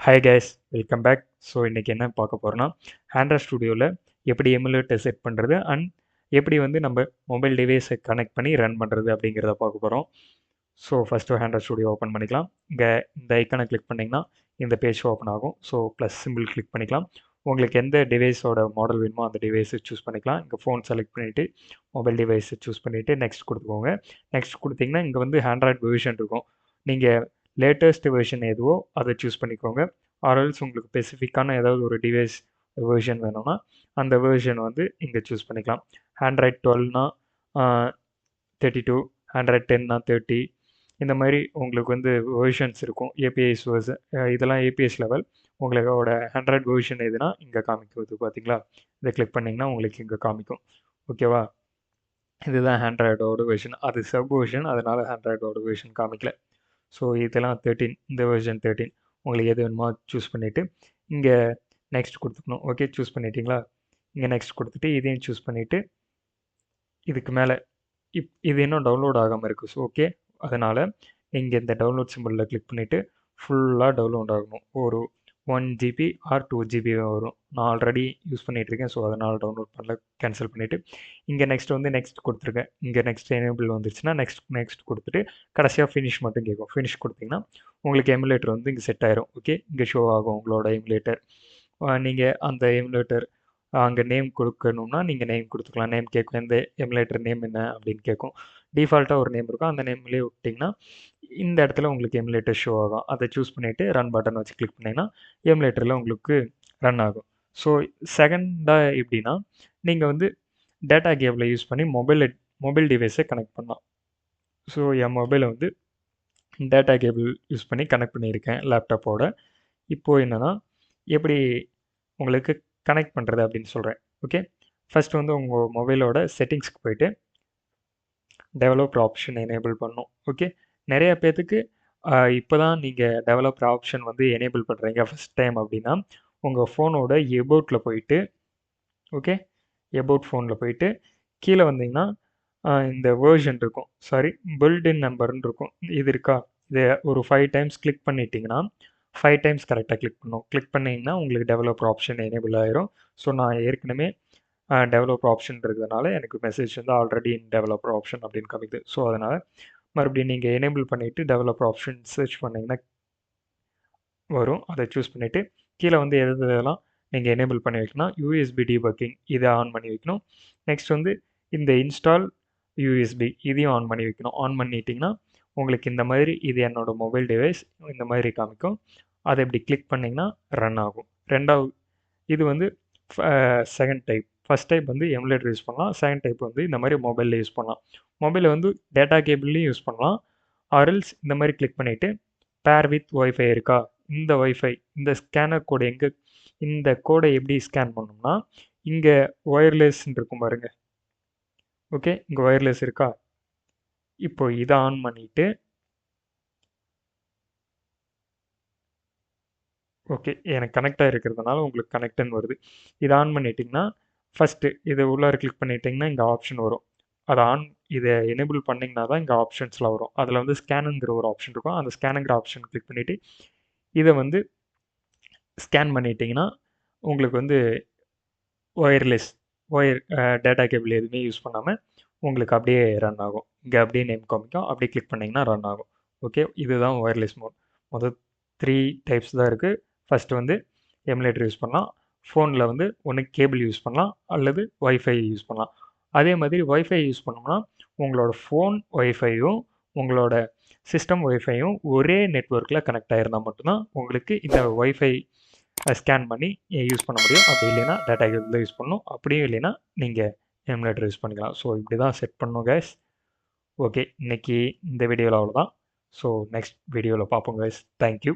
Hi guys, welcome back. So இன்றைக்கி என்ன பார்க்க போகிறோன்னா, ஆண்ட்ராய்ட் ஸ்டுடியோவில் எப்படி எமுலேட்டர் செட் பண்ணுறது அண்ட் எப்படி வந்து நம்ம மொபைல் டிவைஸை கனெக்ட் பண்ணி ரன் பண்ணுறது அப்படிங்கிறத பார்க்க போகிறோம். So first Android studio open பண்ணிக்கலாம். இங்கே இந்த ஐக்கானை கிளிக் பண்ணிங்கன்னா இந்த பேஜ் ஓப்பன் ஆகும். ஸோ ப்ளஸ் சிம்பிள் கிளிக் பண்ணிக்கலாம். உங்களுக்கு எந்த டிவைஸோட மாடல் வேணுமோ அந்த டிவைஸை சூஸ் பண்ணிக்கலாம். இங்கே ஃபோன் செலக்ட் பண்ணிவிட்டு மொபைல் டிவைஸை சூஸ் பண்ணிவிட்டு நெக்ஸ்ட் கொடுத்துக்கோங்க. நெக்ஸ்ட் கொடுத்தீங்கன்னா இங்கே வந்து ஆண்ட்ராய்ட் வெர்ஷன் இருக்கும். நீங்கள் லேட்டஸ்ட் வெர்ஷன் எதுவோ அதை சூஸ் பண்ணிக்கோங்க. ஆர்எல்ஸ் உங்களுக்கு ஸ்பெசிஃபிக்கான ஏதாவது ஒரு டிவைஸ் வெர்ஷன் வேணும்னா அந்த வெர்ஷன் வந்து இங்கே சூஸ் பண்ணிக்கலாம். ஆண்ட்ராய்ட் 12னா 32, ஆண்ட்ராய்ட் 10னா 30, இந்த மாதிரி உங்களுக்கு வந்து வெர்ஷன்ஸ் இருக்கும். ஏபிஐஸ் வெர்ஷன் இதெல்லாம் ஏபிஎஸ் லெவல். உங்களோட ஆண்ட்ராய்ட் வெர்ஷன் எதுனா இங்கே காமிக்குது பார்த்தீங்களா? இதை கிளிக் பண்ணிங்கன்னா உங்களுக்கு இங்கே காமிக்கும். ஓகேவா? இதுதான் ஆண்ட்ராய்டோட வெர்ஷன். அது சப் வெர்ஷன், அதனால் ஆண்ட்ராய்டோட வெர்ஷன் காமிக்கல. ஸோ இதெல்லாம் 13, இந்த வெர்ஷன் 13 உங்களுக்கு எது வேணுமோ சூஸ் பண்ணிவிட்டு இங்கே நெக்ஸ்ட் கொடுத்துக்கணும். ஓகே, சூஸ் பண்ணிட்டீங்களா? இங்கே நெக்ஸ்ட் கொடுத்துட்டு இதையும் சூஸ் பண்ணிவிட்டு இதுக்கு மேலே இது இன்னும் டவுன்லோட் ஆகாமல் இருக்குது. ஸோ ஓகே, அதனால் இங்கே இந்த டவுன்லோட் சிம்பிளில் கிளிக் பண்ணிவிட்டு ஃபுல்லாக டவுன்லோட் ஆகணும். ஒரு 1 GB ஆர் 2 GB வரும். நான் ஆல்ரெடி யூஸ் பண்ணிகிட்ருக்கேன். ஸோ அதனால் டவுன்லோட் பண்ணல, கேன்சல் பண்ணிவிட்டு இங்கே நெக்ஸ்ட் வந்து நெக்ஸ்ட் கொடுத்துருக்கேன். இங்கே நெக்ஸ்ட் எனேபிள் வந்துருச்சுன்னா நெக்ஸ்ட் கொடுத்துட்டு கடைசியாக ஃபினிஷ் மட்டும் கேட்கும். ஃபினிஷ் கொடுத்தீங்கன்னா உங்களுக்கு எமுலேட்டர் வந்து இங்கே செட் ஆயிரும். ஓகே, இங்கே ஷோ ஆகும் உங்களோட எமுலேட்டர். நீங்கள் அந்த எமுலேட்டர் அங்கே நேம் கொடுக்கணும்னா நீங்கள் நேம் கொடுத்துக்கலாம். நேம் கேட்கும், எந்த எமுலேட்டர் நேம் என்ன அப்படின்னு கேட்கும். டிஃபால்ட்டாக ஒரு நேம் இருக்கும், அந்த நேம்லேயே விட்டிங்கன்னா இந்த இடத்துல உங்களுக்கு எமுலேட்டர் ஷோ ஆகும். அதை சூஸ் பண்ணிவிட்டு ரன் பட்டன் வச்சு கிளிக் பண்ணிங்கன்னா எமுலேட்டரில் உங்களுக்கு ரன் ஆகும். ஸோ செகண்டாக எப்படின்னா நீங்கள் வந்து டேட்டா கேபிளை யூஸ் பண்ணி மொபைல் டிவைஸை கனெக்ட் பண்ணலாம். ஸோ என் மொபைலை வந்து டேட்டா கேபிள் யூஸ் பண்ணி கனெக்ட் பண்ணியிருக்கேன் லேப்டாப்போட. இப்போது என்னென்னா எப்படி உங்களுக்கு கனெக்ட் பண்ணுறது அப்படின்னு சொல்கிறேன். ஓகே, ஃபஸ்ட் வந்து உங்கள் மொபைலோட செட்டிங்ஸ்க்கு போயிட்டு டெவலப்பர் ஆப்ஷன் எனேபிள் பண்ணணும். ஓகே, நிறைய பேர்த்துக்கு இப்போ தான் நீங்கள் டெவலப்பர் ஆப்ஷன் வந்து எனேபிள் பண்ணுறீங்க ஃபஸ்ட் டைம் அப்படின்னா உங்கள் ஃபோனோட எபோட்டில் போயிட்டு, ஓகே, எபோட் ஃபோனில் போயிட்டு கீழே வந்தீங்கன்னா இந்த வேர்ஷன் இருக்கும், சாரி பில்டின் நம்பர்னு இருக்கும். இது இருக்கா? இதை ஒரு 5 டைம்ஸ் கிளிக் பண்ணிட்டீங்கன்னா 5 டைம்ஸ் கரெக்டாக கிளிக் பண்ணணும். கிளிக் பண்ணிங்கன்னா உங்களுக்கு டெவலப்பர் ஆப்ஷன் எனேபிள் ஆயிரும். ஸோ நான் ஏற்கனவே டெவலப்பர் ஆப்ஷன் இருக்கிறதுனால எனக்கு மெசேஜ் வந்து ஆல்ரெடி இன் டெவலப்பர் ஆப்ஷன் அப்படின்னு காமிக்குது. ஸோ அதனால் மறுபடியும் நீங்கள் எனேபிள் பண்ணிவிட்டு டெவலப்பர் ஆப்ஷன் சர்ச் பண்ணிங்கன்னா வரும். அதை சூஸ் பண்ணிவிட்டு கீழே வந்து எதெல்லாம் நீங்கள் எனேபிள் பண்ணி வைக்கணும். யூஎஸ்பி டீபக்கிங் இதை ஆன் பண்ணி வைக்கணும். நெக்ஸ்ட் வந்து இந்த இன்ஸ்டால் யூஎஸ்பி இதையும் ஆன் பண்ணி வைக்கணும். ஆன் பண்ணிட்டீங்கன்னா உங்களுக்கு இந்த மாதிரி இது என்னோடய மொபைல் டிவைஸ் இந்த மாதிரி காமிக்கும். அதை இப்படி கிளிக் பண்ணிங்கன்னா ரன் ஆகும். ரெண்டாவது இது வந்து செகண்ட் டைப். ஃபஸ்ட் டைப் வந்து எமுலேட்டர் யூஸ் பண்ணலாம். செகண்ட் டைப் வந்து இந்த மாதிரி மொபைலில் யூஸ் பண்ணலாம். மொபைலில் வந்து டேட்டா கேபிள்லையும் யூஸ் பண்ணலாம். ஆர்எல்ஸ் இந்த மாதிரி கிளிக் பண்ணிவிட்டு பேர் வித் ஒய்ஃபை இருக்கா, இந்த ஒய்ஃபை இந்த ஸ்கேனர் கோடு எங்கே, இந்த கோடை எப்படி ஸ்கேன் பண்ணோம்னா இங்கே ஒயர்லெஸ்ன்னு இருக்கும் பாருங்க. ஓகே, இங்கே ஒயர்லெஸ் இருக்கா? இப்போ இதை ஆன் பண்ணிவிட்டு ஓகே, எனக்கு கனெக்டாக இருக்கிறதுனால உங்களுக்கு கனெக்ட்னு வருது. இதை ஆன் பண்ணிட்டிங்கன்னா ஃபஸ்ட்டு இதை உள்ளார கிளிக் பண்ணிட்டிங்கன்னா இங்கே ஆப்ஷன் வரும். அதை இதை எனேபிள் பண்ணிங்கன்னா தான் இங்கே ஆப்ஷன்ஸ்லாம் வரும். அதில் வந்து ஸ்கேனுங்கிற ஒரு ஆப்ஷன் இருக்கும். அந்த ஸ்கேனுங்கிற ஆப்ஷன் கிளிக் பண்ணிவிட்டு இதை வந்து ஸ்கேன் பண்ணிட்டீங்கன்னா உங்களுக்கு வந்து ஒயர்லெஸ் டேட்டா கேபிள் எதுவுமே யூஸ் பண்ணாமல் உங்களுக்கு அப்படியே ரன் ஆகும். இங்கே அப்படியே நேம் காமிக்கும், அப்படியே கிளிக் பண்ணிங்கன்னா ரன் ஆகும். ஓகே, இதுதான் ஒயர்லெஸ் மோட். மொதல் 3 டைப்ஸ் தான் இருக்குது. ஃபஸ்ட்டு வந்து எமுலேட்டர் யூஸ் பண்ணலாம். ஃபோனில் வந்து ஒன்று கேபிள் யூஸ் பண்ணலாம் அல்லது ஒய்ஃபை யூஸ் பண்ணலாம். அதே மாதிரி ஒய்ஃபை யூஸ் பண்ணோம்னா உங்களோட ஃபோன் ஒய்ஃபையும் உங்களோட சிஸ்டம் ஒய்ஃபையும் ஒரே நெட்வொர்க்கில் கனெக்ட் ஆகிருந்தால் மட்டும்தான் உங்களுக்கு இந்த ஒய்ஃபை ஸ்கேன் பண்ணி யூஸ் பண்ண முடியும். அப்படி இல்லைன்னா டேட்டா கேபிள் யூஸ் பண்ணணும். அப்படியும் இல்லைன்னா நீங்கள் எமுலேட்டர் யூஸ் பண்ணிக்கலாம். ஸோ இப்படி தான் செட் பண்ணணும் கைஸ். ஓகே, இன்றைக்கி இந்த வீடியோவில் அவ்வளோதான். ஸோ நெக்ஸ்ட் வீடியோவில் பார்ப்போம் கைஸ். தேங்க்யூ.